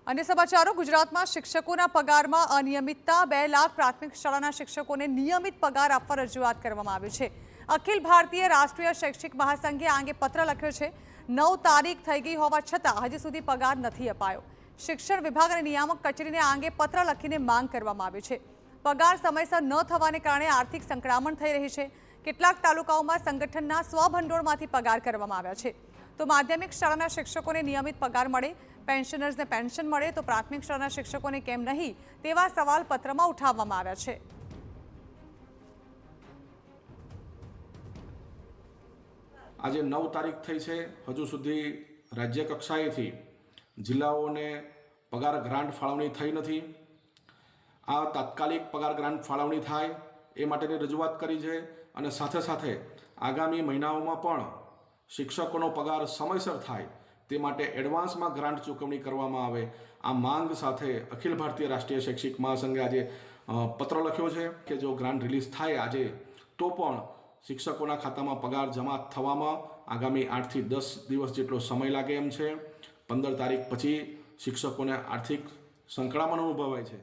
अन्य समाचारों गुजरातમાં શિક્ષકોના પગારમાં અનિયમિતતા 2 લાખ પ્રાથમિક શાળાના શિક્ષકોને નિયમિત પગાર આપવા રજૂઆત કરવામાં આવી છે। અખિલ ભારતીય રાષ્ટ્રીય શૈક્ષિક મહાસંઘે આ અંગે પત્ર લખ્યો છે। 9 તારીખ થઈ ગઈ હોવા છતાં હજી સુધી પગાર નથી અપાયો। શિક્ષણ વિભાગ અને નિયામક કચેરીને આ અંગે પત્ર લખીને માંગ કરવામાં આવી છે। પગાર સમયસર ન થવાને કારણે આર્થિક સંકળામણ થઈ રહી છે। કેટલાક તાલુકાઓમાં સંગઠનના સ્વભંડોળમાંથી પગાર કરવામાં આવ્યા છે। તો માધ્યમિક શાળાના શિક્ષકોને નિયમિત પગાર મળે, પેન્શનર્સને પેન્શન મળે તો પ્રાથમિક શાળાના શિક્ષકોને કેમ નહીં તેવા સવાલ પત્રમાં ઉઠાવવામાં આવ્યા છે। આજે 9 તારીખ થઈ છે, હજુ સુધી રાજ્ય કક્ષાએથી જિલ્લાઓને પગાર ગ્રાન્ટ ફાળવણી થઈ નથી। આ તાત્કાલિક પગાર ગ્રાન્ટ ફાળવણી થાય એ માટેની રજૂઆત કરી છે અને સાથે સાથે આગામી મહિનાઓમાં પણ શિક્ષકોનો પગાર સમયસર થાય તે માટે એડવાન્સમાં ગ્રાન્ટ ચૂકવણી કરવામાં આવે। આ માંગ સાથે અખિલ ભારતીય રાષ્ટ્રીય શૈક્ષિક મહાસંઘે આજે પત્ર લખ્યો છે કે જો ગ્રાન્ટ રિલીઝ થાય આજે તો પણ શિક્ષકોના ખાતામાં પગાર જમા થવામાં આગામી 8 થી 10 દિવસ જેટલો સમય લાગે એમ છે। 15 તારીખ પછી શિક્ષકોને આર્થિક સંકળામણ અનુભવાય છે।